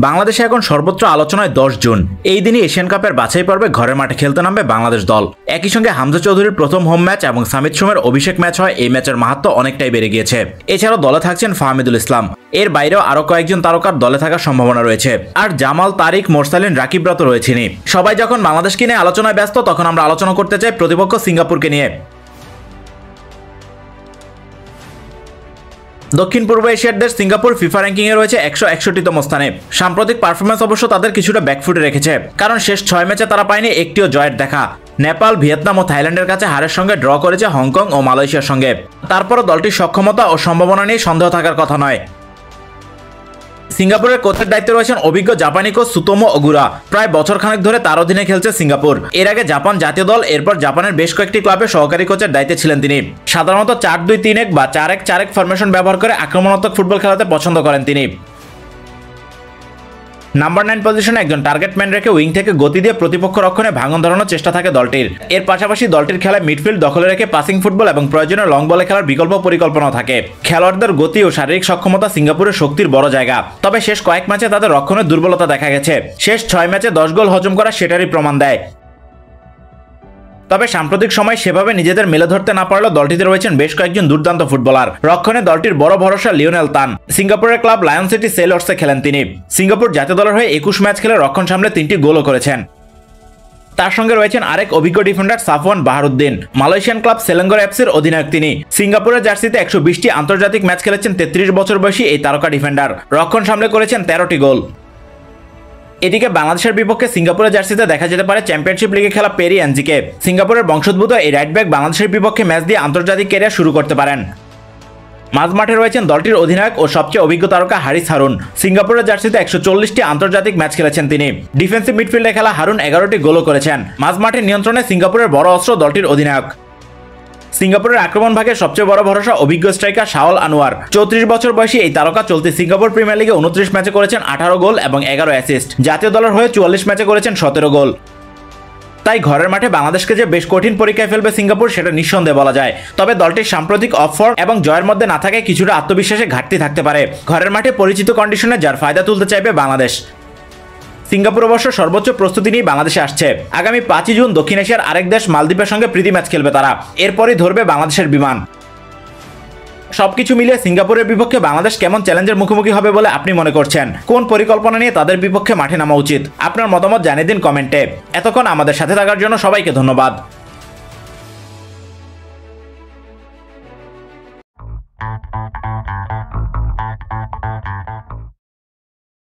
বাংলাদেশে এখন সর্বোচ্চ আলোচনায় 10 জুন এই দিনই এশিয়ান কাপের বাছাই পর্বে ঘরের মাঠে খেলতে নামবে বাংলাদেশ দল। একই সঙ্গে হামজা চৌধুরীর প্রথম হোম ম্যাচ এবং সামিত সোমের অভিষেক ম্যাচ হয় এই ম্যাচের মাহাত্ম্য অনেকটাই বেড়ে গিয়েছে। এছাড়াও দলে থাকছেন ফাহমিদুল ইসলাম, এর বাইরেও আরও কয়েকজন তারকার দলে থাকার সম্ভাবনা রয়েছে। আর জামাল, তারিক, মোরসালিন, রাকিবরা তো রয়েছেনই। সবাই যখন বাংলাদেশকে নিয়ে আলোচনায় ব্যস্ত, তখন আমরা আলোচনা করতে চাই প্রতিপক্ষ সিঙ্গাপুরকে নিয়ে। দক্ষিণ পূর্ব এশিয়ার দেশ সিঙ্গাপুর ফিফা র্যাঙ্কিংয়ে রয়েছে 161তম স্থানে। সাম্প্রতিক পারফরমেন্স অবশ্য তাদের কিছুটা ব্যাকফুটে রেখেছে, কারণ শেষ 6 ম্যাচে তারা পায়নি একটিও জয়ের দেখা। নেপাল, ভিয়েতনাম ও থাইল্যান্ডের কাছে হারের সঙ্গে ড্র করেছে হংকং ও মালয়েশিয়ার সঙ্গে। তারপরও দলটির সক্ষমতা ও সম্ভাবনা নিয়ে সন্দেহ থাকার কথা নয়। সিঙ্গাপুরের কোচের দায়িত্বে রয়েছেন অভিজ্ঞ জাপানি কোচ সুতোমো ওগুরা। প্রায় বছরখানেক ধরে তার অধীনে খেলছে সিঙ্গাপুর। এর আগে জাপান জাতীয় দল, এরপর জাপানের বেশ কয়েকটি ক্লাবে সহকারী কোচের দায়িত্বে ছিলেন তিনি। সাধারণত 4-2-3-1 বা 4-1-4-1 ফরমেশন ব্যবহার করে আক্রমণাত্মক ফুটবল খেলাতে পছন্দ করেন তিনি। নাম্বার 9 পজিশনে একজন টার্গেট ম্যান রেখে উইং থেকে গতি দিয়ে প্রতিপক্ষ রক্ষণে ভাঙন ধরানোর চেষ্টা থাকে দলটির। এর পাশাপাশি দলটির খেলায় মিডফিল্ড দখলে রেখে পাসিং ফুটবল এবং প্রয়োজনে লং বলে খেলার বিকল্প পরিকল্পনা থাকে। খেলোয়াড়দের গতি ও শারীরিক সক্ষমতা সিঙ্গাপুরের শক্তির বড় জায়গা। তবে শেষ কয়েক ম্যাচে তাদের রক্ষণের দুর্বলতা দেখা গেছে। শেষ 6 ম্যাচে 10 গোল হজম করা সেটারই প্রমাণ দেয়। তবে সাম্প্রতিক সময় সেভাবে নিজেদের মেলে ধরতে না পারলেও দলটিতে রয়েছেন বেশ কয়েকজন দুর্দান্ত ফুটবলার। রক্ষণে দলটির বড় ভরসা লিওনেল তান। সিঙ্গাপুরের ক্লাব লায়ন সিটি সেলর্সে খেলেন তিনি। সিঙ্গাপুর জাতীয় দলের হয়ে 21 ম্যাচ খেলে রক্ষণ সামলে 3টি গোলও করেছেন। তার সঙ্গে রয়েছেন আরেক অভিজ্ঞ defender Safwan Baharuddin. Malaysian club Selangor এফসির অধিনায়ক তিনি। সিঙ্গাপুরের জার্সিতে 120টি আন্তর্জাতিক ম্যাচ খেলেছেন 33 বছর বয়সী এই তারকা ডিফেন্ডার। রক্ষণ সামলে করেছেন 13টি গোল। এদিকে বাংলাদেশের বিপক্ষে সিঙ্গাপুরের জার্সিতে দেখা যেতে পারে চ্যাম্পিয়নশিপ লিগে খেলা পেরি এনজিকে। সিঙ্গাপুরের বংশোদ্ভূত এই রাইট ব্যাক বাংলাদেশের বিপক্ষে ম্যাচ দিয়ে আন্তর্জাতিক ক্যারিয়ার শুরু করতে পারেন। মাঝমাঠে রয়েছেন দলটির অধিনায়ক ও সবচেয়ে অভিজ্ঞ তারকা হারিস হারুন। সিঙ্গাপুরের জার্সিতে 140টি আন্তর্জাতিক ম্যাচ খেলেছেন তিনি। ডিফেন্সিভ মিডফিল্ডে খেলা হারুন 11টি গোলও করেছেন। মাঝমাঠের নিয়ন্ত্রণে সিঙ্গাপুরের বড় অস্ত্র দলটির অধিনায়ক। সিঙ্গাপুরের আক্রমণ ভাগের সবচেয়ে বড় ভরসা অভিজ্ঞ স্ট্রাইকার শাওল আনোয়ার। 34 বছর বয়সী এই তারকা চলতি সিঙ্গাপুর প্রিমিয়ার লিগে 29 ম্যাচে করেছেন 18 গোল এবং 11 অ্যাসিস্ট। জাতীয় দলের হয়ে 44 ম্যাচে করেছেন 17 গোল। তাই ঘরের মাঠে বাংলাদেশকে যে বেশ কঠিন পরীক্ষায় ফেলবে সিঙ্গাপুর, সেটা নিঃসন্দেহে বলা যায়। তবে দলটির সাম্প্রতিক অফ ফর্ম এবং জয়ের মধ্যে না থাকায় কিছুটা আত্মবিশ্বাসে ঘাটতি থাকতে পারে। ঘরের মাঠে পরিচিত কন্ডিশনে যার ফায়দা তুলতে চাইবে বাংলাদেশ। সিঙ্গাপুর অবশ্য সর্বোচ্চ প্রস্তুতি নিয়ে বাংলাদেশে আসছে। আগামী 5 জুন দক্ষিণ এশিয়ার আরেক দেশ মালদ্বীপের সঙ্গে প্রীতি ম্যাচ খেলবে তারা। এরপরই ধরবে বাংলাদেশের বিমান। সবকিছু মিলিয়ে সিঙ্গাপুরের বিপক্ষে বাংলাদেশ কেমন চ্যালেঞ্জের মুখোমুখি হবে বলে আপনি মনে করছেন? কোন পরিকল্পনা নিয়ে তাদের বিপক্ষে মাঠে নামা উচিত? আপনার মতামত জানিয়ে দিন কমেন্টে। এতক্ষণ আমাদের সাথে থাকার জন্য সবাইকে ধন্যবাদ।